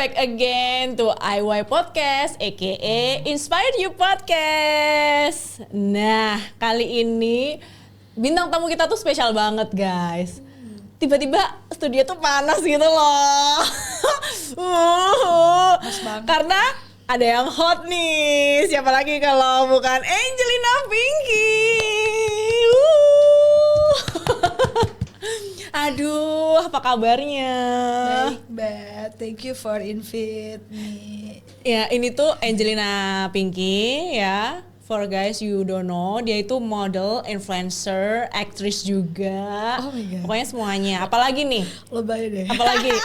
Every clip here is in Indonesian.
back again to IY Podcast, aka Inspired You Podcast. Nah, kali ini bintang tamu kita tuh spesial banget, guys. Tiba-tiba studio tuh panas gitu loh. Karena ada yang hot nih. Siapa lagi kalau bukan Angelina Pinky. Aduh, apa kabarnya? Baik, Mbak. Thank you for invite me. Ya, ini tuh Angelina Pinky ya. For guys you don't know, dia itu model, influencer, aktris juga. Oh my God. Pokoknya semuanya. Apalagi nih? Lebay deh.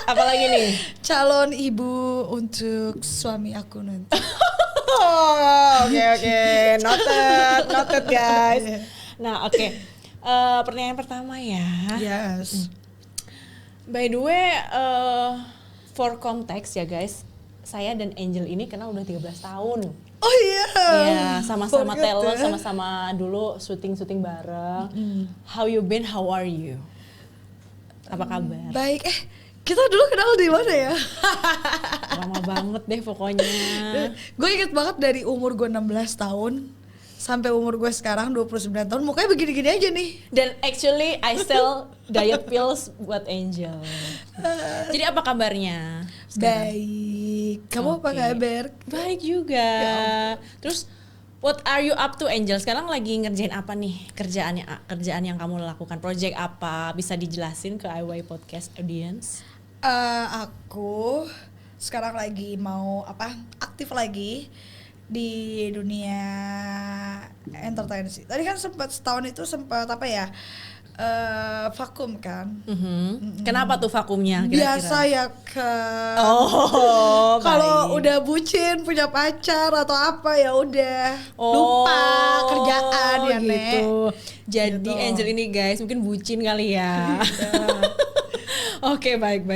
Apalagi nih? Calon ibu untuk suami aku nanti. Oke. Noted guys. Nah, oke. Pertanyaan pertama ya. Yes. By the way, for context ya guys, saya dan Angel ini kenal udah 13 tahun. Oh iya. Iya, sama-sama talent, sama-sama dulu syuting bareng. How you been? How are you? Apa kabar? Baik. Kita dulu kenal di mana ya? Lama banget deh pokoknya. Gue inget banget dari umur gue 16 tahun sampai umur gue sekarang 29 tahun, mukanya begini-gini aja nih. Dan actually I sell diet pills buat Angel. Jadi apa kabarnya sekarang? Baik. Kamu apa Oke. kabar? Baik juga. Terus what are you up to, Angel? Sekarang lagi ngerjain apa nih kerjaan yang kamu lakukan? Project apa? Bisa dijelasin ke IY Podcast audience? Aku sekarang lagi mau aktif lagi di dunia entertain sih. Tadi kan setahun itu sempat vakum kan. Kenapa tuh vakumnya kira-kira? Biasa ya baik. kalau udah bucin punya pacar atau apa ya udah lupa kerjaan ya gitu. Nek. Jadi Gitu. Angel ini guys mungkin bucin kali ya. Oke, baik.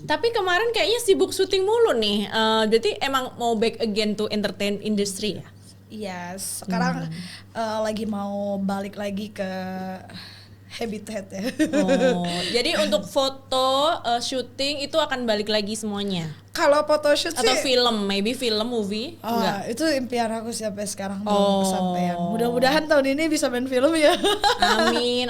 Tapi kemarin kayaknya sibuk syuting mulu nih. Berarti emang mau back again to entertain industry ya? Yes, sekarang lagi mau balik lagi ke habitat ya. Oh, jadi untuk foto, syuting itu akan balik lagi semuanya? Kalau photoshoot sih Atau film, maybe film, movie? Enggak? itu impian aku sampai sekarang belum Oh. kesampaian. Mudah-mudahan tahun ini bisa main film ya. Amin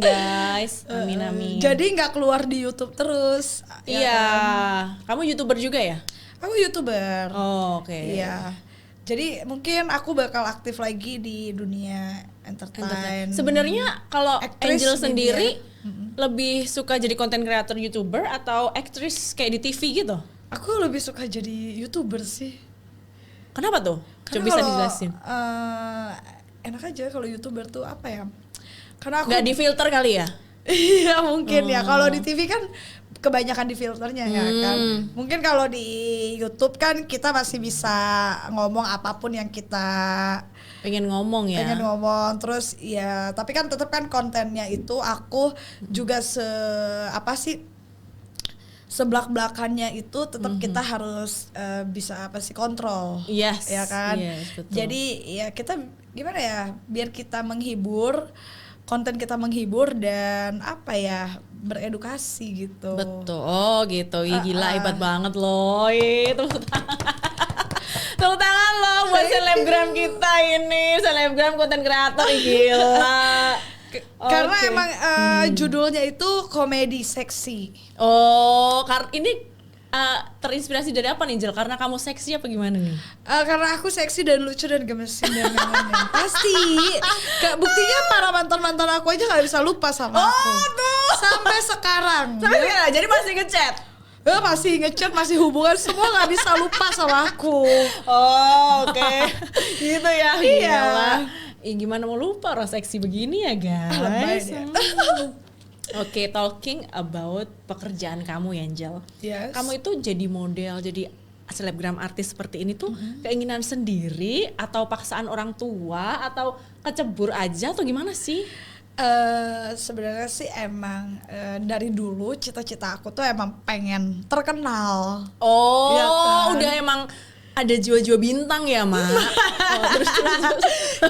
guys. Amin. Jadi nggak keluar di YouTube terus. Iya. Ya kan? Kamu YouTuber juga ya? Aku YouTuber. Oh, oke. Iya. Jadi mungkin aku bakal aktif lagi di dunia entertain. Sebenarnya kalau Aktris Angel media. sendiri lebih suka jadi content creator YouTuber atau aktris kayak di TV gitu? Aku lebih suka jadi YouTuber sih. Kenapa tuh? Coba Karena bisa kalau, dijelasin. Enak aja kalau YouTuber tuh apa ya? Karena aku Nggak di filter kali ya? iya mungkin ya. Kalau di TV kan kebanyakan di filternya ya kan. Mungkin kalau di YouTube kan kita masih bisa ngomong apapun yang kita Pengen ngomong ya? pengen ngomong. Terus ya tapi kan tetap kan kontennya itu aku juga sebelak-belakannya itu tetap kita harus bisa kontrol. Yes, Ya kan? yes, betul. Jadi ya kita gimana ya? Biar kita menghibur, konten kita menghibur dan beredukasi gitu. Betul, oh gitu. Ih, gila, hebat banget loh. Ih, tepuk tangan. Tepuk tangan loh buat selebgram kita ini. Selebgram konten kreator, gila. Karena Oke. emang judulnya itu komedi seksi. Oh, ini terinspirasi dari apa nih, Jel? Karena kamu seksi apa gimana nih? Karena aku seksi dan lucu dan gemesin dan lain-lain. Pasti. Buktinya para mantan-mantan aku aja gak bisa lupa sama aku. tuh. Sampai sekarang. Jadi masih ngechat? Masih ngechat, masih hubungan, semua gak bisa lupa sama aku. Oh, oke. Gitu ya. Iya. Iyalah. Gimana mau lupa orang seksi begini ya, Lebay guys? deh. Oke, talking about pekerjaan kamu ya, Angel. Yes. Kamu itu jadi model, jadi selebgram artis seperti ini tuh keinginan sendiri atau paksaan orang tua atau kecebur aja atau gimana sih? Sebenarnya sih emang dari dulu cita-cita aku tuh emang pengen terkenal. Oh, Iya kan? udah emang ada jiwa-jiwa bintang ya, Mak. Oh, terus.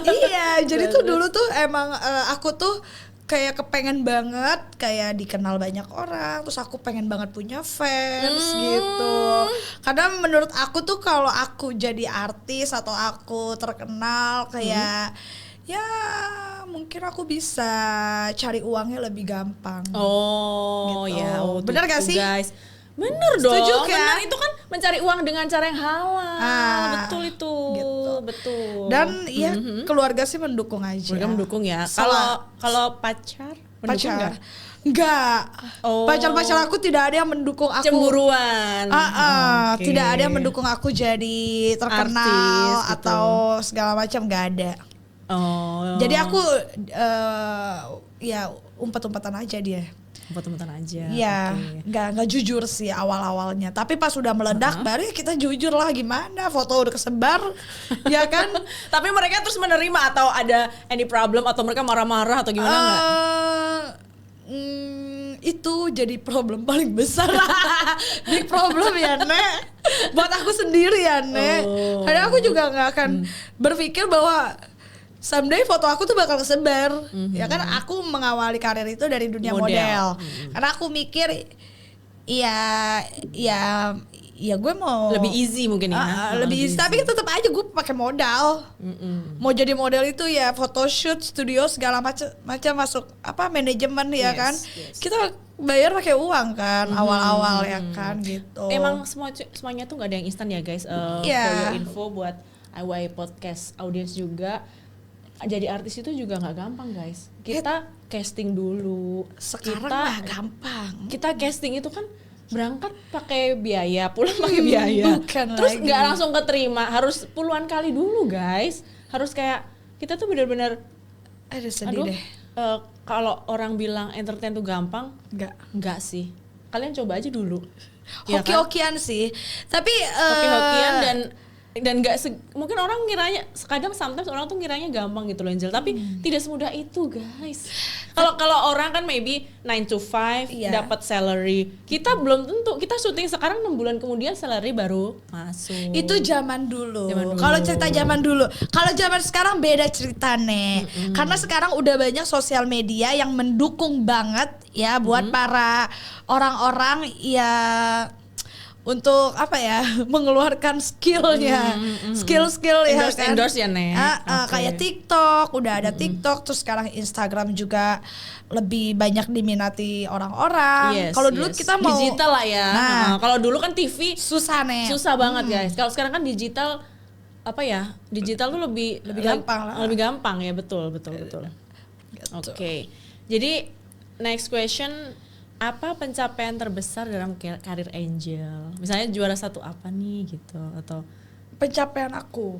Iya, jadi tuh dulu tuh emang aku tuh kayak kepengen banget kayak dikenal banyak orang, terus aku pengen banget punya fans gitu. Karena menurut aku tuh kalau aku jadi artis atau aku terkenal kayak ya mungkin aku bisa cari uangnya lebih gampang. Oh Gitu. ya, Bener gak sih? guys? Bener dong. Setuju kan? Bener, itu kan mencari uang dengan cara yang halal. Betul itu. Gitu. Betul. Dan ya keluarga sih mendukung aja. Keluarga mendukung ya. Salah. Kalau pacar mendukung nggak? Enggak. Oh. Pacar-pacar aku tidak ada yang mendukung aku. Cemburuan. Oke. Tidak ada yang mendukung aku jadi terkenal Artis, gitu. atau segala macam, nggak ada. Oh. Jadi aku ya umpet-umpetan aja dia. Buat-buatan aja. Iya, Oke. nggak jujur sih awal-awalnya. Tapi pas udah meledak, baru ya kita jujur lah gimana. Foto udah kesebar, ya kan? Tapi mereka terus menerima atau ada any problem atau mereka marah-marah atau gimana nggak? Itu jadi problem paling besar. Big problem ya, Nek. Buat aku sendiri ya, Nek. Karena aku juga nggak akan berpikir bahwa someday foto aku tuh bakal kesebar. Ya kan aku mengawali karir itu dari dunia model. Karena aku mikir ya gue mau Lebih easy mungkin ya. lebih easy. Tapi tetap aja gue pakai modal. Mau jadi model itu ya photoshoot, studio segala macam masuk manajemen ya kan. Kita bayar pakai uang kan awal-awal ya kan gitu. Emang semuanya tuh nggak ada yang instan ya guys. For your info buat IY Podcast audience juga. Jadi artis itu juga nggak gampang guys. Kita casting dulu. Sekarang mah gampang. Kita casting itu kan berangkat pakai biaya, pulang pakai biaya. Terus nggak langsung keterima, harus puluhan kali dulu guys. Harus kayak kita tuh benar-benar. Aduh sedih deh. Kalau orang bilang entertain tuh gampang, nggak sih. Kalian coba aja dulu. Hoki-hokian sih. Tapi hoki-hokian dan nggak mungkin orang ngiranya sometimes orang tuh ngiranya gampang gitu loh Angel, tapi tidak semudah itu guys. Kalau orang kan maybe 9 to 5 dapat salary, kita belum tentu. Kita syuting sekarang 6 bulan kemudian salary baru masuk. Itu zaman dulu. Kalau cerita zaman dulu, kalau zaman sekarang beda cerita nih. Karena sekarang udah banyak sosial media yang mendukung banget ya buat para orang-orang ya untuk mengeluarkan skillnya, skill ya kan. Endorse ya Nek. Kayak TikTok, udah ada TikTok, terus sekarang Instagram juga lebih banyak diminati orang-orang. Kalau dulu kita mau digital lah ya. Kalau dulu kan TV susah banget guys. Kalau sekarang kan digital digital tuh lebih gampang lah. Lebih gampang ya, betul. Gitu. Oke. Jadi next question, apa pencapaian terbesar dalam karir Angel? Misalnya juara satu apa nih gitu, atau pencapaian aku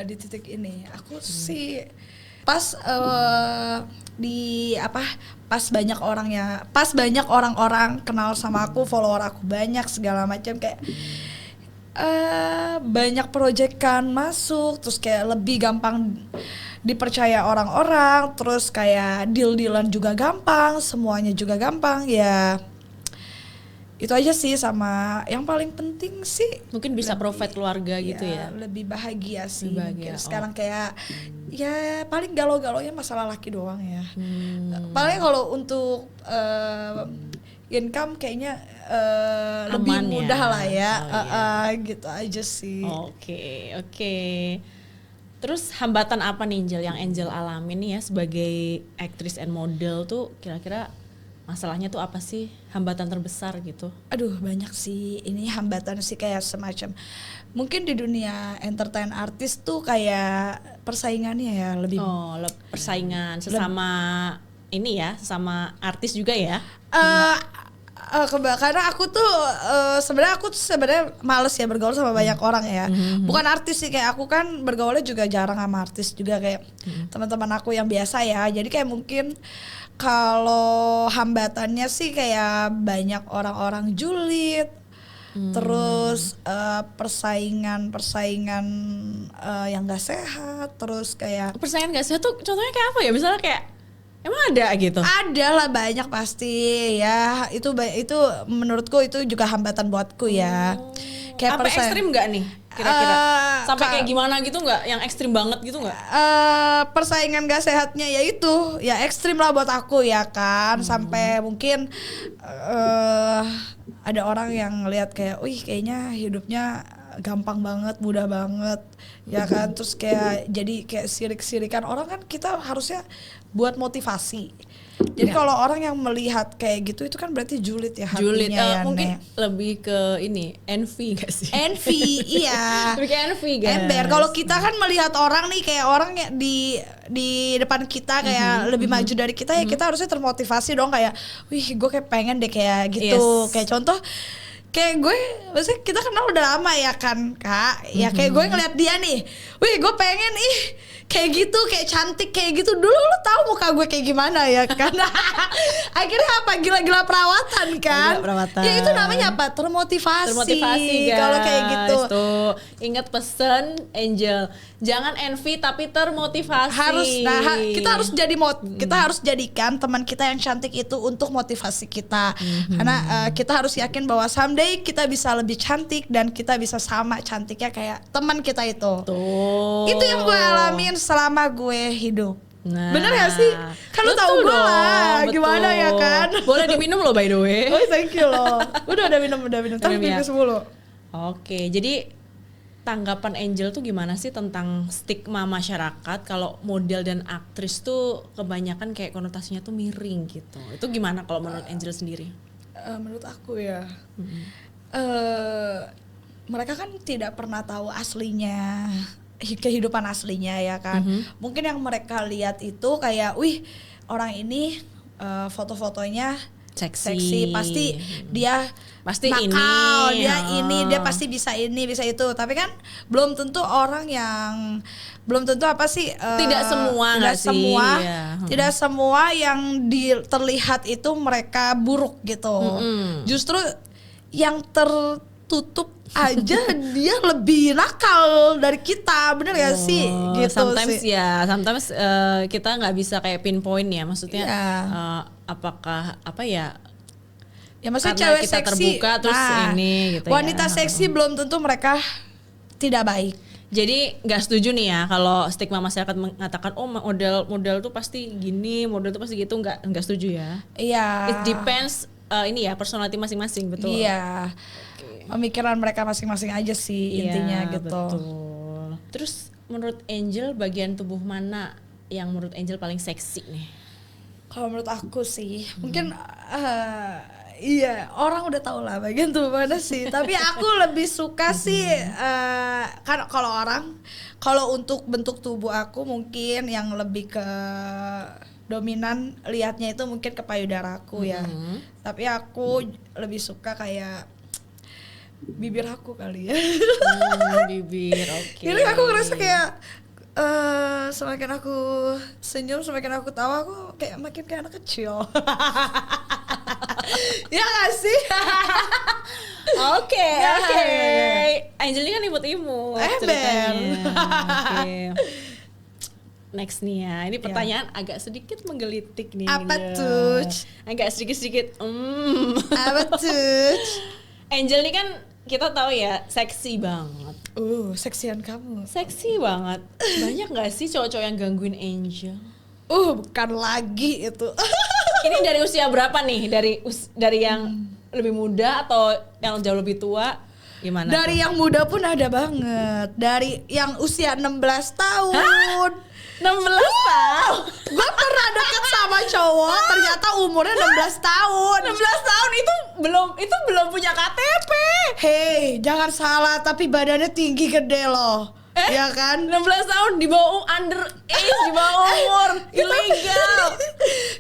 di titik ini, aku sih pas pas banyak orang-orang kenal sama aku, follower aku banyak segala macam, kayak banyak proyekan masuk, terus kayak lebih gampang dipercaya orang-orang, terus kayak deal-dealan juga gampang, semuanya juga gampang ya. Itu aja sih, sama yang paling penting sih mungkin bisa provide keluarga gitu ya. Lebih bahagia sih. Mungkin sekarang kayak ya paling galau-galaunya masalah laki doang ya. Paling kalau untuk income kayaknya lebih mudah lah ya. Gitu aja sih. Oke. Terus hambatan apa nih Angel yang Angel alamin nih ya sebagai aktris and model tuh, kira-kira masalahnya tuh apa sih, hambatan terbesar gitu? Aduh banyak sih, ini hambatan sih kayak semacam mungkin di dunia entertain artis tuh kayak persaingannya ya lebih. Persaingan sesama ini ya, sesama artis juga ya. Karena aku tuh sebenarnya males ya bergaul sama banyak orang ya. Bukan artis sih, kayak aku kan bergaulnya juga jarang sama artis juga, kayak teman-teman aku yang biasa ya. Jadi kayak mungkin kalau hambatannya sih kayak banyak orang-orang julid, terus persaingan yang gak sehat, terus kayak persaingan gak sehat tuh contohnya kayak apa ya? Misalnya kayak emang ada gitu? Ada lah, banyak pasti ya. Itu menurutku itu juga hambatan buatku ya. Kayak Apa ekstrim nggak nih kira-kira? Sampai kayak gimana gitu nggak? Yang ekstrim banget gitu nggak? Persaingan gak sehatnya ya itu ya ekstrim lah buat aku ya kan. Sampai mungkin ada orang yang ngelihat kayak, wih kayaknya hidupnya gampang banget, mudah banget ya kan. Terus kayak jadi kayak sirik-sirikan orang kan, kita harusnya buat motivasi. Jadi kalau orang yang melihat kayak gitu itu kan berarti julid ya hatinya. Julid, ya, mungkin Nek. lebih ke ini envy gak sih? Envy, iya. Lebih ke envy guys. Ember. Kalau kita kan melihat orang nih kayak orang yang di depan kita kayak lebih maju dari kita ya kita harusnya termotivasi dong kayak, wih gue kayak pengen deh kayak gitu. Yes. Kayak contoh kayak gue, maksudnya kita kenal udah lama ya kan kak. Ya kayak gue ngeliat dia nih, wih gue pengen kayak gitu, kayak cantik kayak gitu. Dulu lu tahu muka gue kayak gimana ya kan. Akhirnya apa, gila-gila perawatan kan. Gila perawatan. Ya itu namanya apa, termotivasi. Termotivasi guys. Kalau kayak gitu Tuh, ingat pesen Angel, jangan envy tapi termotivasi. harus. Nah kita harus jadi kita harus jadikan teman kita yang cantik itu untuk motivasi kita. Karena kita harus yakin bahwa someday kita bisa lebih cantik dan kita bisa sama cantiknya kayak teman kita itu. Tuh. Itu yang gue alamin selama gue hidup. Nah, Bener gak sih? Kan lu tahu gue lah betul. gimana ya kan. Boleh diminum loh by the way. Oh thank you loh. Udah minum. Tapi Minum ya. ke 10. Oke, jadi tanggapan Angel tuh gimana sih tentang stigma masyarakat kalau model dan aktris tuh kebanyakan kayak konotasinya tuh miring gitu. Itu gimana kalau menurut Angel sendiri? Menurut aku ya, mereka kan tidak pernah tahu aslinya, kehidupan aslinya ya kan. Mungkin yang mereka lihat itu kayak, wih orang ini foto-fotonya seksi, pasti dia pasti nakal, ini, dia ini, dia pasti bisa ini, bisa itu. Tapi kan belum tentu orang yang apa sih? Tidak semua nggak sih? Iya. Tidak semua yang terlihat itu mereka buruk gitu. Justru yang tertutup aja dia lebih nakal dari kita, bener gak sih? Gitu sometimes sih. sometimes kita nggak bisa kayak pinpoint ya, maksudnya apakah apa ya? Ya maksudnya Karena cewek kita seksi, terbuka terus ini gitu wanita ya. seksi belum tentu mereka tidak baik. Jadi nggak setuju nih ya kalau stigma masyarakat mengatakan oh model tuh pasti gini, model tuh pasti gitu, nggak setuju ya. Iya. It depends ini ya personality masing-masing, betul. Iya. Pemikiran mereka masing-masing aja sih intinya gitu. Betul. Terus menurut Angel bagian tubuh mana yang menurut Angel paling seksi nih? Kalau menurut aku sih mungkin iya orang udah tahu lah bagian tubuh mana sih. Tapi aku lebih suka sih kan kalau untuk bentuk tubuh aku mungkin yang lebih ke dominan lihatnya itu mungkin ke payudaraku ya. Tapi aku lebih suka kayak bibir aku kali ya. Bibir, oke. Jadi aku ngerasa kayak semakin aku senyum, semakin aku tawa, aku kayak makin kayak anak kecil. Ya gak sih? Oke. Angel ini kan imut-imut ceritanya. Oke. Next nih ya, ini pertanyaan agak sedikit menggelitik nih. Apa tuh? Agak sedikit. Apa tuh? Angel ini kan kita tahu ya seksi banget. Seksian kamu. Seksi banget. Banyak gak sih cowok-cowok yang gangguin Angel? Bukan lagi itu. Ini dari usia berapa nih? Dari yang lebih muda atau yang jauh lebih tua? Gimana? Dari yang muda pun ada banget. Dari yang usia 16 tahun. 16 tahun? Gue pernah deket sama cowok, ternyata umurnya 16 tahun. 16 tahun itu belum punya KTP. Hey, jangan salah, tapi badannya tinggi gede loh. Ya kan? 16 tahun di bawah under age, di bawah umur ilegal.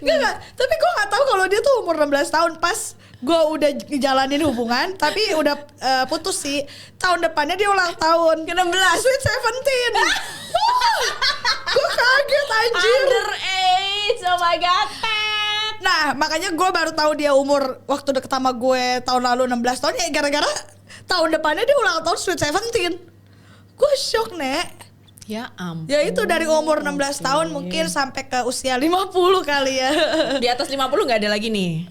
Enggak, tapi gue gak tahu kalau dia tuh umur 16 tahun pas gue udah ngejalanin hubungan, tapi udah putus sih. Tahun depannya dia ulang tahun. Ke-16. Sweet 17. Gue kaget anjir. Under age, oh my god, Pet. Nah, makanya gue baru tahu dia umur waktu deket sama gue tahun lalu 16 tahun ya gara-gara tahun depannya dia ulang tahun Sweet 17. Gue shock, Nek. Ya ampun. Ya itu dari umur 16 tahun mungkin sampai ke usia 50 kali ya. Di atas 50 nggak ada lagi nih?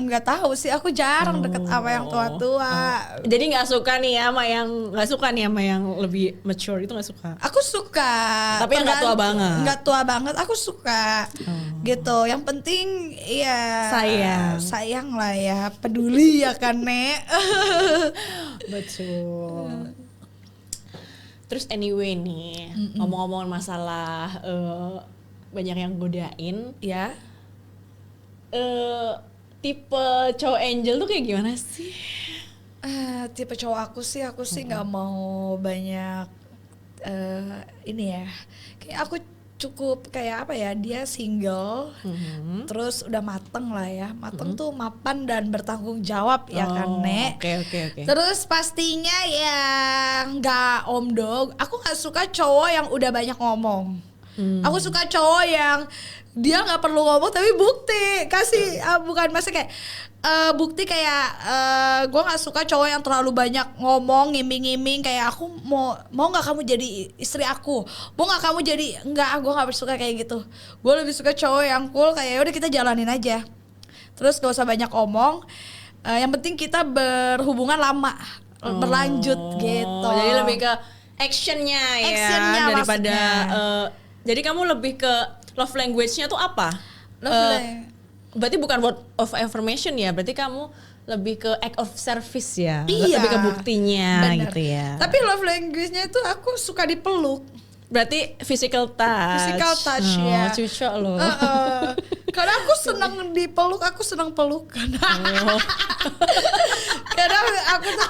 Nggak tahu sih, aku jarang deket sama yang tua-tua. Jadi nggak suka nih ya sama yang lebih mature itu nggak suka? Aku suka. Tapi yang nggak tua banget. Nggak tua banget, aku suka. Gitu. Yang penting ya sayang lah ya, peduli ya kan, Nek. Betul. Terus anyway nih, ngomong-ngomong masalah banyak yang godain, Ya. Tipe cowok angel tuh kayak gimana sih? Tipe cowok aku sih nggak mau banyak ini ya. Kayak aku cukup kayak apa ya, dia single, terus udah mateng lah ya, mateng tuh mapan dan bertanggung jawab ya kan, Nek. Oke. Terus pastinya ya nggak omdo. Aku nggak suka cowok yang udah banyak ngomong. Aku suka cowok yang dia nggak perlu ngomong tapi bukti kasih, bukan maksudnya kayak bukti kayak gue nggak suka cowok yang terlalu banyak ngomong ngiming-ngiming kayak aku mau nggak kamu jadi istri aku, mau nggak kamu jadi gue nggak suka kayak gitu. Gue lebih suka cowok yang cool kayak udah kita jalanin aja, terus gak usah banyak omong, yang penting kita berhubungan lama berlanjut gitu. Jadi lebih ke actionnya daripada jadi kamu lebih ke love language-nya tuh apa? Berarti bukan word of affirmation ya, berarti kamu lebih ke act of service ya, iya, lebih ke buktinya. Bener. Gitu ya. Tapi love language-nya itu aku suka dipeluk. Berarti physical touch. Ya. Cucok loh. Karena aku senang dipeluk, aku senang pelukan. Kadang aku tuh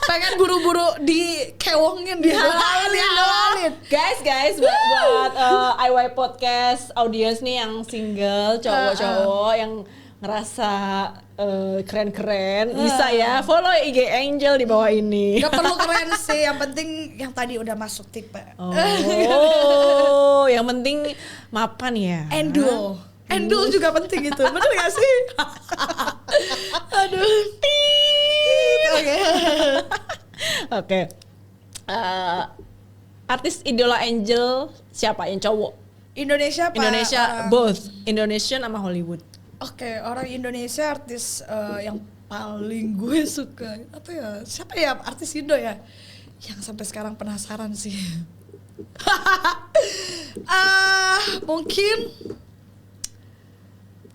pengen buru-buru dikewongin, dihalalin. Guys, buat IY Podcast audience nih yang single, cowok-cowok yang ngerasa keren-keren, bisa ya follow IG Angel di bawah ini. Gak perlu keren sih, yang penting yang tadi udah masuk tipe. Yang penting mapan ya. Endul juga penting itu, bener gak sih? Aduh. Oke. Artis idola Angel siapa yang cowok? Indonesia both Indonesian sama Hollywood. Oke, orang Indonesia artis yang paling gue suka apa ya? Siapa ya artis Indo ya? Yang sampai sekarang penasaran sih. Mungkin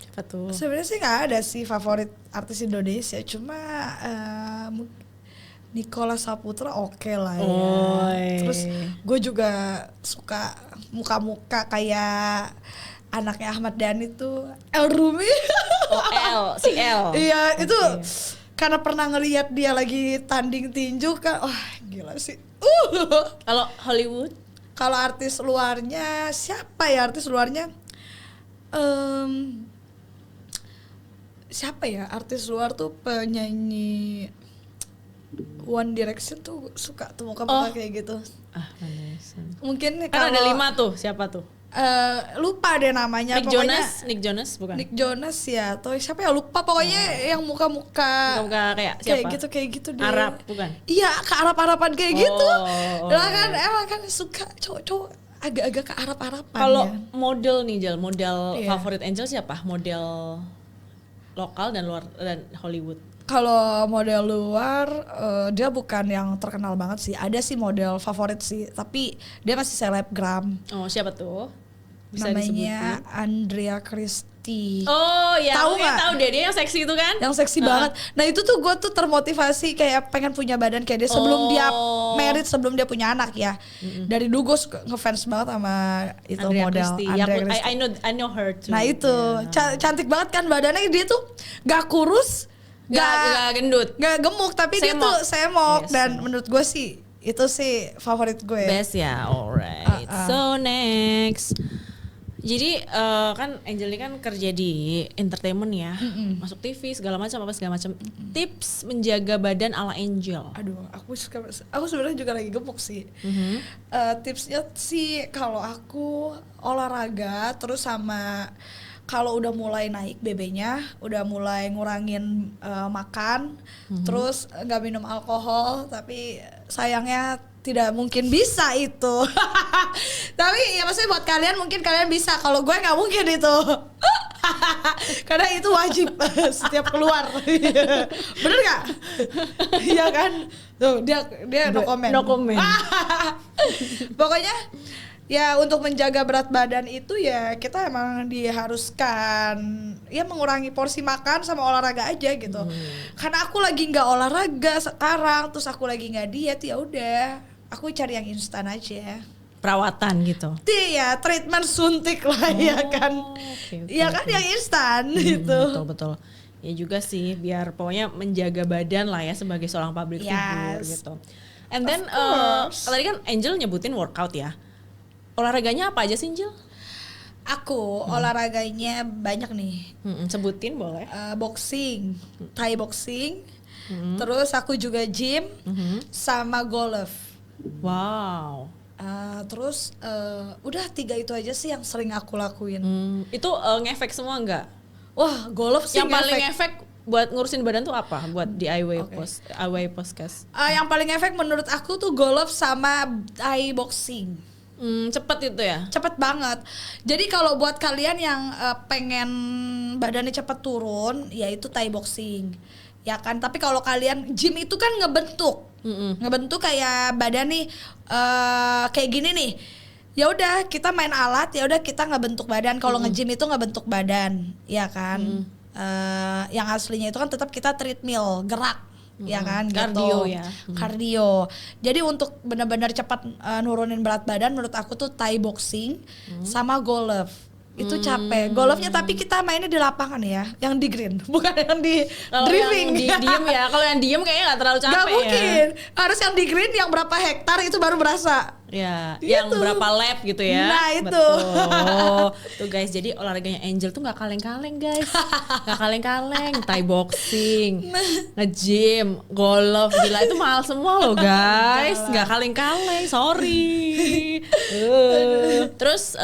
siapa tuh? Sebenarnya sih nggak ada sih favorit artis Indonesia, cuma Nicholas Saputra oke lah ya. Terus gue juga suka muka-muka kayak anaknya Ahmad Dhani tuh, El Rumi. Si El. Iya, itu karena pernah ngelihat dia lagi tanding tinju kan. Wah, gila sih. Kalau Hollywood? Kalau artis luarnya, siapa ya artis luarnya? Siapa ya artis luar tuh penyanyi One Direction tuh suka tuh muka-muka kayak gitu. Mungkin kan ada 5 tuh, siapa tuh? Lupa deh namanya. Nick Jonas bukan? Nick Jonas ya, atau siapa ya, lupa pokoknya yang muka-muka kayak siapa? Kayak gitu deh. Arab bukan? Iya, ke Arab-Araban kayak gitu. Lah kan emang kan suka cowok-cowok agak-agak ke Arab-Araban. Kalau model nih model favorit Angel siapa? Model lokal dan luar dan Hollywood. Kalau model luar dia bukan yang terkenal banget sih. Ada sih model favorit sih, tapi dia masih selebgram. Oh, siapa tuh? Bisa namanya disebutin? Andrea Christie. Oh ya, tahu deh dia yang seksi itu kan? Yang seksi banget. Nah itu tuh gue tuh termotivasi kayak pengen punya badan kayak dia sebelum dia married, sebelum dia punya anak ya. Dari dulu gue ngefans banget sama itu Andrea model Christie. Andrea Christie. I know her too. Nah itu cantik banget kan badannya, dia tuh gak kurus, gak gendut, gak gemuk, tapi dia tuh semok. Dan menurut gue sih itu sih favorit gue. Best ya, alright. So next. Jadi kan Angel ini kan kerja di entertainment ya, masuk TV segala macam. Tips menjaga badan ala Angel. Aduh, aku sebenarnya juga lagi gemuk sih. Tipsnya sih kalau aku olahraga terus sama kalau udah mulai naik BB-nya, udah mulai ngurangin makan, terus nggak minum alkohol, tapi sayangnya tidak mungkin bisa itu. Tapi ya maksudnya buat kalian mungkin kalian bisa, kalau gue nggak mungkin itu. Karena itu wajib setiap keluar. Bener nggak? Iya kan? Tuh dia no comment. No comment. Pokoknya ya untuk menjaga berat badan itu ya kita emang diharuskan ya mengurangi porsi makan sama olahraga aja gitu. Karena aku lagi nggak olahraga sekarang, terus aku lagi nggak diet, ya udah aku cari yang instan aja. Perawatan gitu. Iya, treatment suntik lah ya kan. Iya kan yang instan gitu. Betul. Ya juga sih, biar pokoknya menjaga badan lah ya sebagai seorang public figure gitu. And then tadi kan Angel nyebutin workout ya. Olahraganya apa aja sih Angel? Aku olahraganya banyak nih. Sebutin boleh. Boxing, Thai boxing. Terus aku juga gym sama golf. Wow. Terus udah 3 itu aja sih yang sering aku lakuin. Itu ngefek semua nggak? Wah, golf sih yang paling efek buat ngurusin badan tuh apa? Buat DIY podcast. Yang paling efek menurut aku tuh golf sama Thai boxing. Cepet itu ya? Cepet banget. Jadi kalau buat kalian yang pengen badannya cepet turun, ya itu Thai boxing. Ya kan, tapi kalau kalian gym itu kan ngebentuk kayak badan nih kayak gini nih. Ya udah kita main alat, ya udah kita ngebentuk badan. Kalau nge-gym itu ngebentuk badan, ya kan. Yang aslinya itu kan tetap kita treadmill, gerak. Ya kan, kardio gitu. Ya. Kardio. Jadi untuk benar-benar cepat nurunin berat badan menurut aku tuh Thai boxing sama golf. Itu capek. Golfnya tapi kita mainnya di lapangan ya, yang di green, bukan yang di driving. Yang diem ya. Kalau yang diem kayaknya nggak terlalu capek. Gak mungkin. Ya. Harus yang di green yang berapa hektar itu baru berasa. Ya, Gitu. yang berapa lap gitu ya. Nah itu. Betul. Tuh guys, jadi olahraganya Angel tuh nggak kaleng-kaleng guys. Nggak kaleng-kaleng. Thai boxing, nge-gym, golf, gila itu mahal semua loh guys. Nggak kaleng-kaleng, sorry. Terus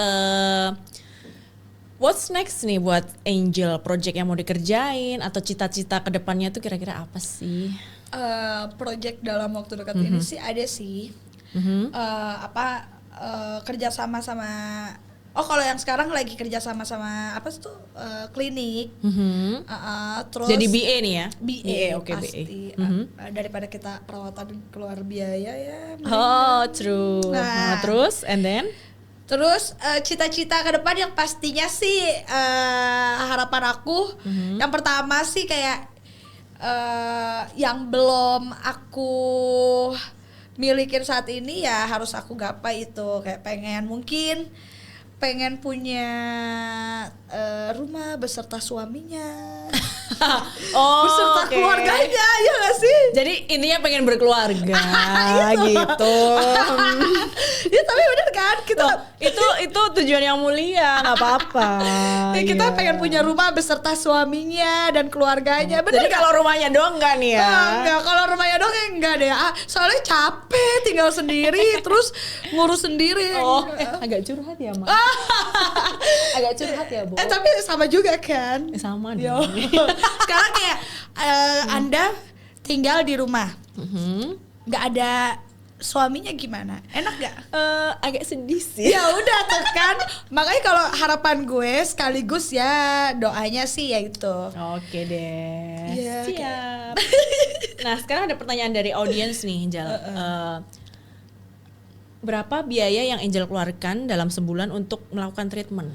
what's next nih buat Angel? Project yang mau dikerjain atau cita-cita kedepannya tuh kira-kira apa sih? Project dalam waktu dekat ini sih ada sih. Kerja sama kalau yang sekarang lagi kerja sama apa tuh klinik. Terus jadi BA nih ya? BA oke, pasti. Daripada kita perawatan keluar biaya ya. Oh true. Nah, terus and then? Terus cita-cita ke depan yang pastinya sih harapan aku yang pertama sih kayak yang belum aku milikin saat ini ya harus aku gapai itu, kayak pengen punya rumah beserta suaminya. Beserta keluarganya, ya gak sih? Jadi intinya pengen berkeluarga gitu. Ya tapi bener kan kita itu tujuan yang mulia, nggak apa-apa. Kita pengen punya rumah beserta suaminya dan keluarganya. Bener. Jadi kalau rumahnya doang nggak nih ya? Enggak, kalau rumahnya doang enggak deh. Soalnya capek tinggal sendiri terus ngurus sendiri. Agak curhat ya, Mak. Agak curhat ya, Bu. Tapi sama juga kan? Sama Yo. dong. Sekarang kayak Anda tinggal di rumah, nggak ada suaminya, gimana? Enak gak? Agak sedih sih. Ya udah tuh kan. Makanya kalau harapan gue sekaligus ya doanya sih ya itu. Oke deh. Ya, siap. Nah sekarang ada pertanyaan dari audiens nih, Angel. Berapa biaya yang Angel keluarkan dalam sebulan untuk melakukan treatment?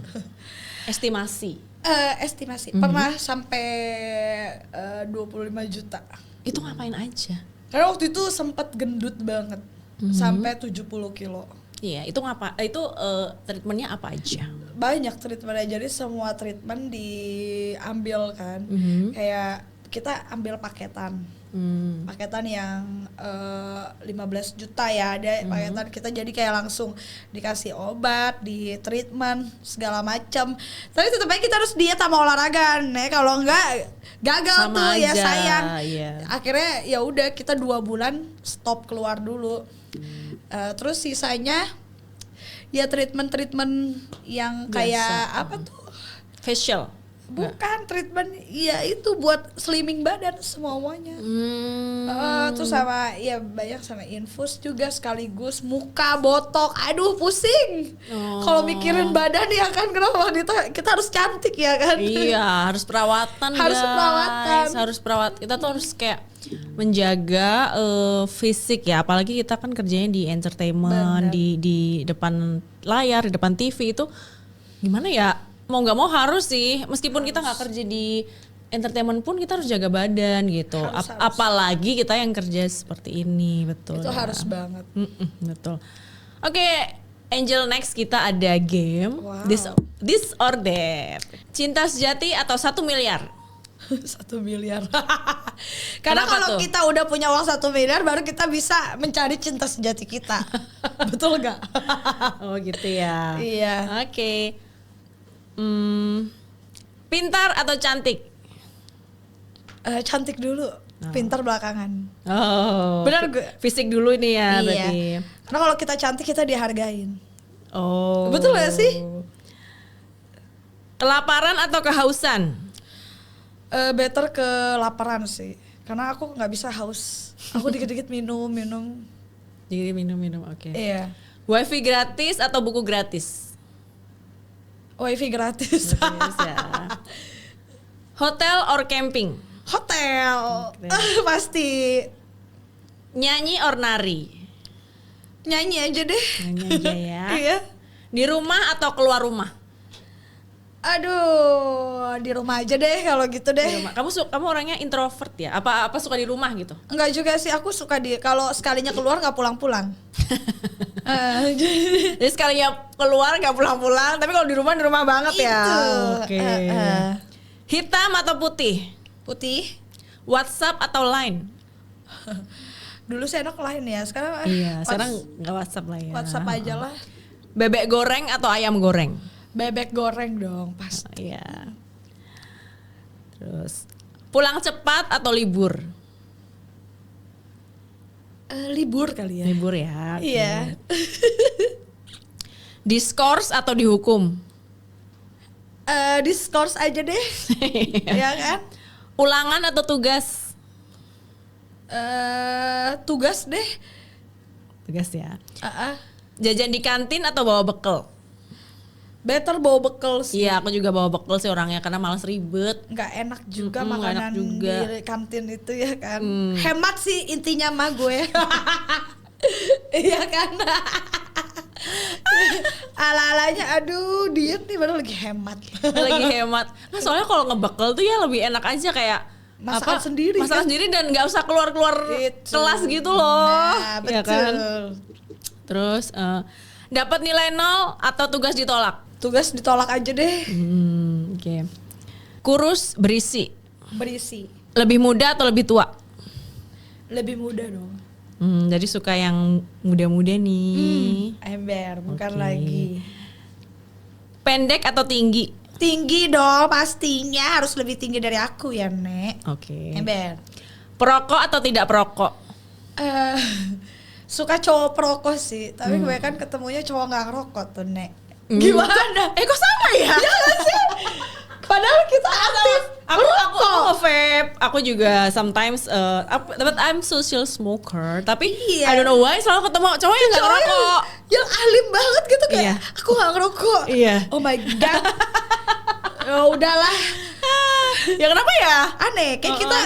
Estimasi. Estimasi pernah sampai 25 juta. Itu ngapain aja? Karena waktu itu sempat gendut banget, sampai 70 kilo. Iya, itu treatmentnya apa aja? Banyak treatmentnya, jadi semua treatment diambil kan. Kayak kita ambil paketan. Paketan yang 15 juta ya, ada paketan kita jadi kayak langsung dikasih obat, di treatment segala macam. Tapi tetap aja kita harus diet sama olahraga, kalau enggak gagal sama tuh aja, ya sayang. iya. Akhirnya ya udah kita 2 bulan stop keluar dulu. Terus sisanya ya treatment yang kayak biasa. apa tuh? Facial. Bukan treatment, ya itu buat slimming badan semuanya. Terus sama ya banyak sama infus juga sekaligus muka botok. Aduh pusing. Kalau mikirin badan ya kan, kenapa wanita kita harus cantik ya kan? Iya, harus perawatan Harus guys. perawatan. Harus perawat. Kita tuh harus kayak menjaga fisik ya, apalagi kita kan kerjanya di entertainment, di depan layar, di depan TV itu gimana ya? Mau nggak mau harus sih, meskipun kita nggak kerja di entertainment pun kita harus jaga badan gitu. Harus. Apalagi kita yang kerja seperti ini, betul. Itu ya. harus banget. Betul. Oke, Angel, next kita ada game Wow. This or That. Cinta sejati atau 1 miliar? 1 miliar. Karena Kenapa kalau tuh? kita udah punya uang 1 miliar baru kita bisa mencari cinta sejati kita. Betul gak? Oh gitu ya. Iya. Oke. Pintar atau cantik? Cantik dulu, pintar belakangan. Oh. Benar gue. Fisik dulu ini ya berarti. Iya. Karena kalau kita cantik kita dihargain. Oh. Betul gak sih? Kelaparan atau kehausan? Better kelaparan sih. Karena aku nggak bisa haus. Aku dikit-dikit minum. Jadi minum, oke. Iya. Wifi gratis atau buku gratis? Wifi gratis. Gratis ya. Hotel or camping? Hotel. Pasti. Nyanyi or nari? Nyanyi aja deh. Nyanyi aja ya. Iya. Di rumah atau keluar rumah? Aduh, di rumah aja deh kalau gitu Di deh. rumah. Kamu orangnya introvert ya? Apa suka di rumah gitu? Enggak juga sih, aku suka kalau sekalinya keluar nggak pulang-pulang. Jadi sekalinya keluar nggak pulang-pulang, tapi kalau di rumah banget ya. Itu. Oke. Hitam atau putih? Putih. WhatsApp atau Line? Dulu sih enak lain ya, sekarang Sekarang nggak WhatsApp lah ya. WhatsApp aja lah. Bebek goreng atau ayam goreng? Bebek goreng dong, pasti. Iya. Terus pulang cepat atau libur? Libur kali ya. Libur ya. oke. Iya. Diskors atau dihukum? Diskors aja deh. Ya kan? Ulangan atau tugas? Tugas deh. Tugas ya. Uh-uh. Jajan di kantin atau bawa bekal? Better bawa bekal sih. Iya, aku juga bawa bekal sih orangnya karena malas ribet. Nggak enak juga nggak makanan enak juga. di kantin itu ya kan. Hemat sih intinya mah gue. Iya kan. Ala-alanya aduh diet nih baru lagi hemat. Lagi hemat. Nah, soalnya kalau ngebekal tuh ya lebih enak aja kayak Masakan sendiri Masakan kan? sendiri dan nggak usah keluar-keluar Itu. kelas gitu loh. Nah, Ya betul. kan? Terus dapat nilai 0 atau tugas ditolak? Tugas ditolak aja deh. Oke. Kurus berisi. Berisi. Lebih muda atau lebih tua? Lebih muda dong. Jadi suka yang muda-muda nih. Ember, bukan Oke. lagi. Pendek atau tinggi? Tinggi dong pastinya, harus lebih tinggi dari aku ya Nek. Oke. Ember. Perokok atau tidak perokok? Suka cowok perokok sih, tapi kebanyakan ketemunya cowok nggak ngerokok tuh Nek. Gimana? Kok sama ya? Iya nggak sih? Padahal kita aktif. Aku nge-vape. Aku juga sometimes but I'm social smoker. Tapi Iya. I don't know why selalu ketemu cowok yang nggak Cowok ngerokok. yang alim banget gitu kayak Iya. aku nggak ngerokok. Iya. Oh my god. Oh, udahlah. Ya kenapa ya? Aneh kayak kita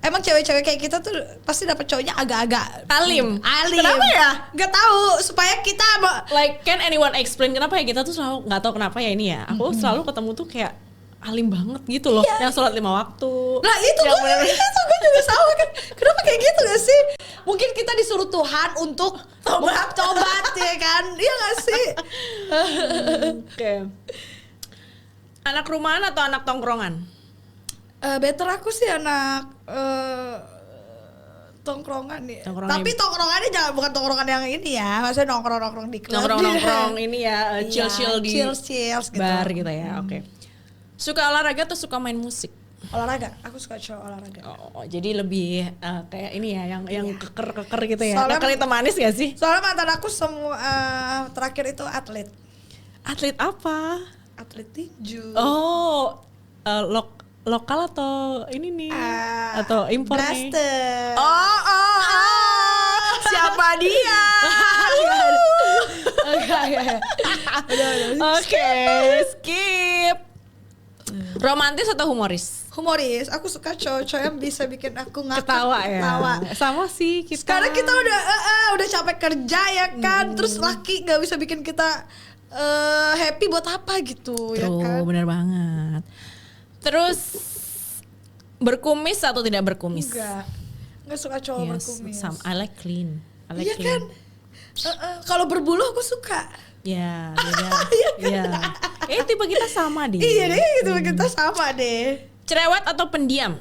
emang cewek-cewek kayak kita tuh pasti dapet cowoknya agak-agak Alim. alim. Kenapa ya? Gak tahu supaya kita Like can anyone explain kenapa ya kita tuh selalu nggak tahu kenapa ya ini ya. Aku selalu ketemu tuh kayak alim banget gitu loh. Iya. Yang sholat 5 waktu. Nah itu Yang gue juga sama kan. Kenapa kayak gitu gak sih? Mungkin kita disuruh Tuhan untuk tobat ya kan? Iya gak sih? Oke. Anak rumahan atau anak tongkrongan? Better aku sih anak tongkrongan nih. Tongkrongan Tapi yang- tongkrongannya jangan bukan tongkrongan yang ini ya. Maksudnya nongkrong-nongkrong di klub. Nongkrong-nongkrong ini ya, Iya, chill-chill di chill gitu. bar gitu ya. Oke. Suka olahraga atau suka main musik? Olahraga, aku suka cowok olahraga. Oh, jadi lebih kayak ini ya, yang keker-keker gitu ya. Soalnya- Nakal itu manis gak sih? Soalnya mantan aku semua terakhir itu atlet. Atlet apa? Atlet tinju. Oh, lokal atau ini nih atau impor nih? Blaster. Siapa dia? Oke, skip. Romantis atau humoris? Humoris, aku suka cowok-cowok yang bisa bikin aku ngakak Ketawa ya. ketawa. Sama sih kita. Sekarang kita udah capek kerja ya kan, terus laki nggak bisa bikin kita happy buat apa gitu ya kan? Bener banget. Terus berkumis atau tidak berkumis? Nggak suka cowok berkumis. I like clean. Iya kan? Kalau berbulu aku suka. Ya, beda. Iya. Tipe kita sama deh. Iya deh, tipe kita sama deh. Cerewet atau pendiam?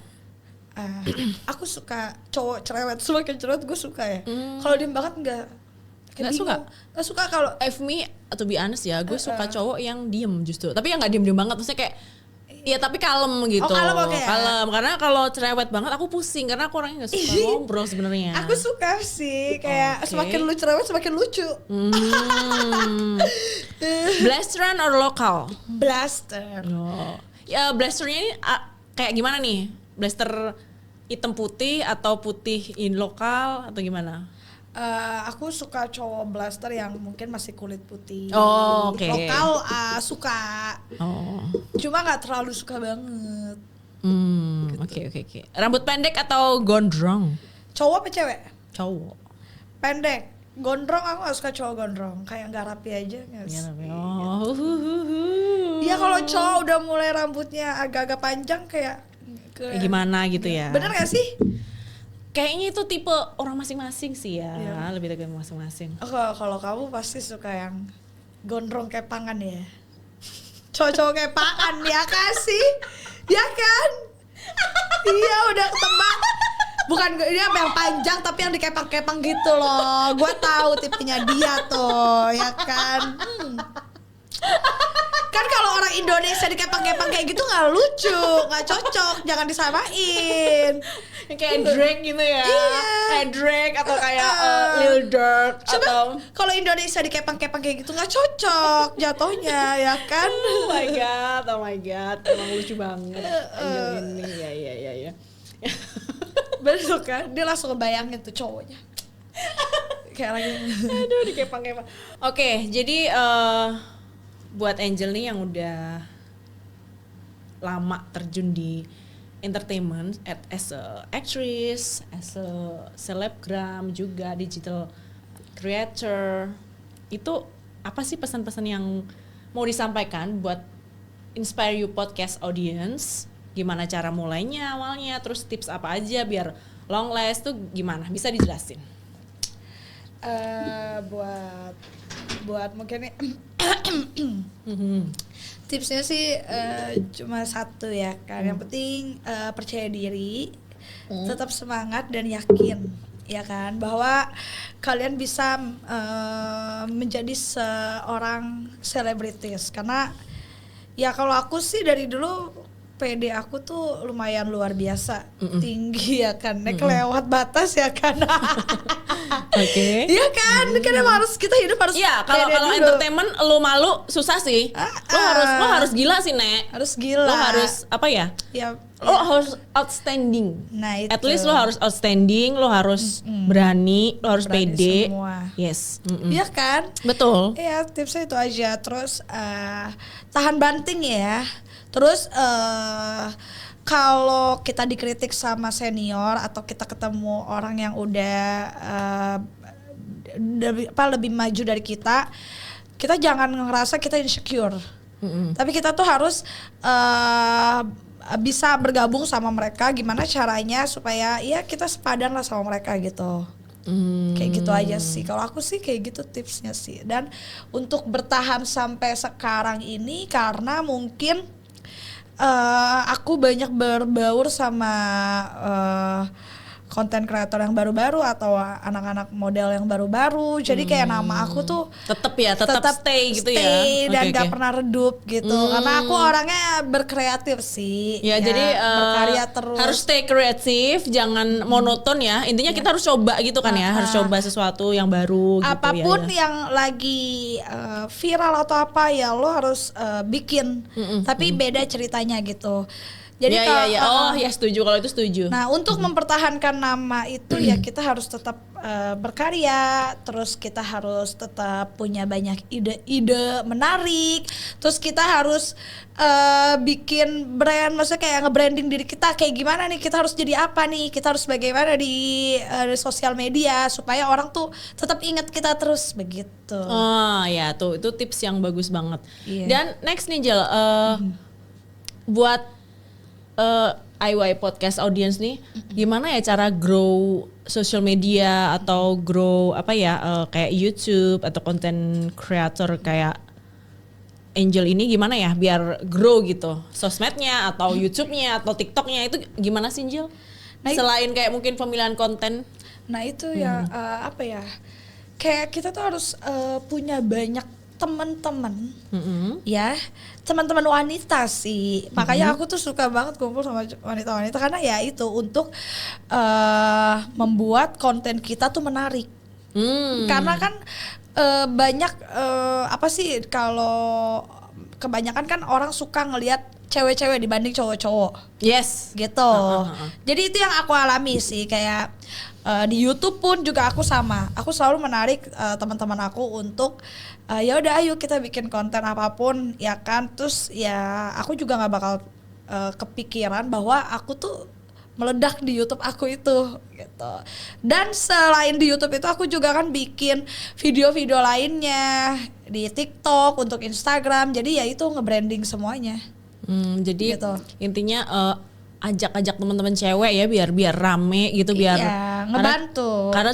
Aku suka cowok cerewet, semakin cerewet gue suka ya. Kalau diem banget nggak suka. Nggak suka kalau. Me, to be honest ya, gue suka cowok yang diem justru. Tapi yang nggak diem banget, maksudnya kayak. Iya tapi kalem gitu. Kalem, okay. Kalem, karena kalau cerewet banget aku pusing karena aku orangnya nggak suka ngobrol sebenarnya. Aku suka sih, kayak semakin lu cerewet semakin lucu. Blasteran or lokal? Blaster. Ya blasternya ini kayak gimana nih? Blaster hitam putih atau putih in lokal atau gimana? Aku suka cowok blaster yang mungkin masih kulit putih. Oke. Lokal suka. Cuma nggak terlalu suka banget. Oke. Rambut pendek atau gondrong? Cowok apa cewek? Cowok. Pendek. Gondrong aku gak suka cowok gondrong, kayak nggak rapi aja. Iya kalau cowok udah mulai rambutnya agak-agak panjang kayak gimana gitu ya? Bener gak sih? Kayaknya itu tipe orang masing-masing sih ya, lebih dari masing-masing. Kalau kamu pasti suka yang gondrong kepangan ya. Cowok-cowok kepangan ya kasih, ya kan? Iya udah ketebak. Bukan dia yang panjang tapi yang dikepang-kepang gitu loh. Gue tahu tipenya dia tuh, ya kan? Kan kalau orang Indonesia dikepang-kepang kayak gitu nggak lucu, nggak cocok, jangan disamain. Kayak Drake gitu ya, kayak Drake atau kayak Lil Durk atau. Kalau Indonesia dikepang-kepang kayak gitu nggak cocok jatuhnya, ya kan? Oh my god, emang lucu banget Angel ini, ya. Bener kan? Dia langsung ngebayangin tuh cowoknya. Kayak lagi. Aduh, dikepang-kepang. Oke, jadi buat Angel nih yang udah lama terjun di entertainment as a actress, as a selebgram juga digital creator, itu apa sih pesan-pesan yang mau disampaikan buat Inspire You Podcast audience? Gimana cara mulainya awalnya, terus tips apa aja biar long last tuh gimana? Bisa dijelasin? Buat mungkin tipsnya sih cuma satu ya kan. Yang penting percaya diri, tetap semangat dan yakin ya kan bahwa kalian bisa menjadi seorang selebritis. Karena ya kalau aku sih dari dulu PD aku tuh lumayan luar biasa, tinggi ya kan, naik lewat batas ya kan. Oke. Iya kan, kan kita hidup harus. Iya, kalau entertainment lu malu susah sih. Lu harus gila sih, Nek. Harus gila. Lu harus apa ya? Ya. Lu harus outstanding. Nah, itu. At least lu harus outstanding, lu harus berani, lu harus pede. Semua. Yes. Iya kan? Betul. Iya, tipsnya itu aja. Terus tahan banting ya. Terus kalau kita dikritik sama senior atau kita ketemu orang yang udah lebih maju dari kita jangan ngerasa kita insecure. Tapi kita tuh harus bisa bergabung sama mereka. Gimana caranya supaya ya kita sepadan lah sama mereka gitu. Kayak gitu aja sih. Kalau aku sih kayak gitu tipsnya sih. Dan untuk bertahan sampai sekarang ini karena mungkin aku banyak berbaur sama konten kreator yang baru-baru atau anak-anak model yang baru-baru. Jadi kayak nama aku tuh tetap stay gitu ya. Dan Oke, gak oke. pernah redup gitu. Karena aku orangnya berkreatif sih. Ya, jadi berkarya terus. harus stay kreatif, jangan monoton ya. Intinya kita harus coba gitu kan ya, harus coba sesuatu yang baru gitu. Apapun ya. yang lagi viral atau apa ya lo harus bikin. Tapi beda ceritanya gitu. Jadi kalau setuju, kalau itu setuju. Nah, untuk mempertahankan nama itu ya kita harus tetap berkarya, terus kita harus tetap punya banyak ide-ide menarik, terus kita harus bikin brand, maksudnya kayak nge-branding diri kita kayak gimana nih, kita harus jadi apa nih, kita harus bagaimana di sosial media supaya orang tuh tetap ingat kita terus begitu. Oh ya tuh, itu tips yang bagus banget. Iya. Dan next nih Jel, buat IY Podcast Audience nih, gimana ya cara grow social media atau grow kayak YouTube atau content creator kayak Angel ini, gimana ya biar grow gitu sosmednya atau YouTube-nya atau TikTok-nya, itu gimana sih Angel? Nah, selain kayak mungkin pemilihan konten. Nah itu ya kayak kita tuh harus punya banyak teman-teman, ya teman-teman wanita sih. Makanya aku tuh suka banget kumpul sama wanita-wanita karena ya itu untuk membuat konten kita tuh menarik. Karena kan banyak kalau kebanyakan kan orang suka ngelihat cewek-cewek dibanding cowok-cowok. Yes. Gitu. Jadi itu yang aku alami sih, kayak di YouTube pun juga aku sama. Aku selalu menarik teman-teman aku untuk ya udah ayo kita bikin konten apapun ya kan. Terus ya aku juga nggak bakal kepikiran bahwa aku tuh meledak di YouTube aku itu gitu. Dan selain di YouTube itu aku juga kan bikin video-video lainnya di TikTok, untuk Instagram. Jadi ya itu nge-branding semuanya. Jadi Gitu. intinya ajak-ajak teman-teman cewek ya biar rame gitu, biar ngebantu. Karena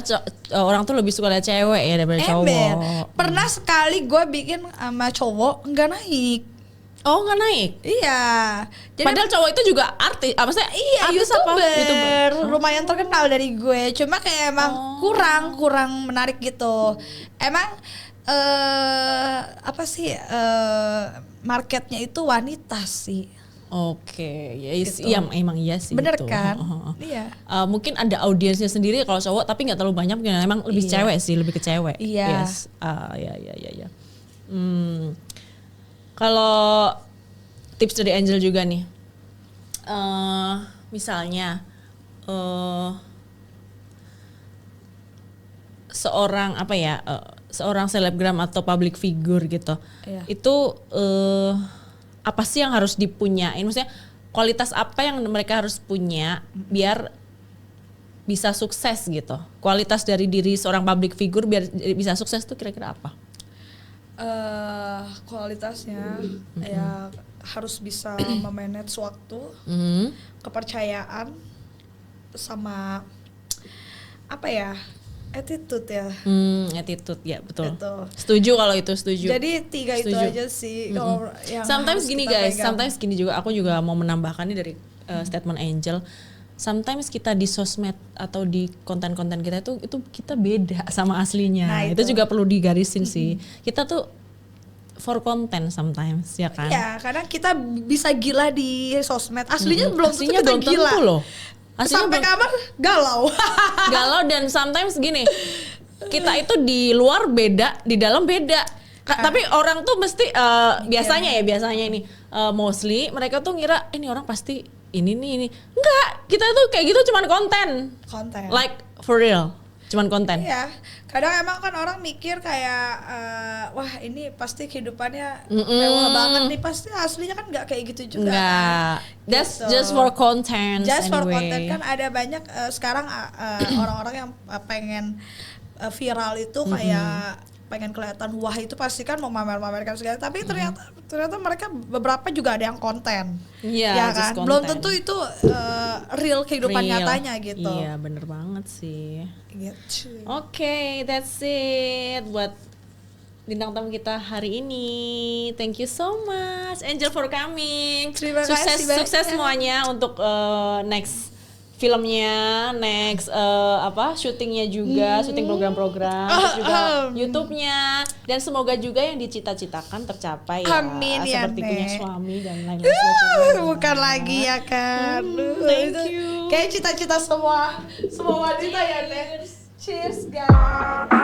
orang tuh lebih suka lihat cewek ya daripada cowok. Pernah sekali gue bikin sama cowok nggak naik. Oh, nggak naik? Iya. Jadi, padahal cowok itu juga artis, YouTuber lumayan terkenal dari gue. Cuma kayak emang kurang menarik gitu. Emang marketnya itu wanita sih. Oke, Gitu. emang iya sih. Bener itu. kan? Iya. Mungkin ada audiensnya sendiri kalau cowok, tapi nggak terlalu banyak. Emang lebih cewek sih, lebih ke cewek. Iya. Yes. Ya. Kalau tips dari Angel juga nih, misalnya seorang selebgram atau public figure gitu, itu apa sih yang harus dipunyain? Maksudnya kualitas apa yang mereka harus punya biar bisa sukses gitu? Kualitas dari diri seorang public figure biar bisa sukses tuh kira-kira apa? Kualitasnya ya harus bisa memanage waktu, kepercayaan, sama attitude ya. Attitude ya, betul. Gitu. Setuju kalau itu, setuju. Jadi 3 itu aja sih. Kalau yang sometimes harus gini kita guys, pegang. sometimes gini juga, aku juga mau menambahkan nih dari statement Angel. Sometimes kita di sosmed atau di konten-konten kita itu kita beda sama aslinya. Nah, itu itu juga perlu digarisin sih. Kita tuh for content sometimes, ya kan? Ya, karena kita bisa gila di sosmed. Aslinya belum tentu Aslinya kita belum gila. tentu loh. Aslinya Sampai kamar galau. galau, dan sometimes gini, kita itu di luar beda, di dalam beda. Tapi orang tuh mesti biasanya ini mostly mereka tuh ngira ini orang pasti ini. Enggak, kita tuh kayak gitu cuman konten. Like for real, cuman konten. Iya, kadang emang kan orang mikir kayak wah ini pasti kehidupannya mewah banget nih, pasti aslinya kan nggak kayak gitu juga. Enggak, that's Gitu. just for content. Just for anyway. content kan ada banyak sekarang orang-orang yang pengen viral itu kayak pengen kelihatan wah itu pasti kan mau mamer-mamerkan segala, tapi ternyata mereka beberapa juga ada yang konten. Iya, Ya just kan, belum content. tentu itu real kehidupan Real. nyatanya gitu. Iya, bener banget sih. Gitu. Oke, that's it buat bintang tamu kita hari ini. Thank you so much Angel for coming. Terima kasih banyak. Sukses semuanya untuk next filmnya, next syutingnya juga, syuting program-program, terus juga YouTube-nya, dan semoga juga yang dicita-citakan tercapai ya. Amin ya, seperti punya Nek. suami dan lain-lain sebagainya. Bukan lagi ya kan. Thank you. Kayak cita-cita semua wanita ya, Nek. Cheers guys.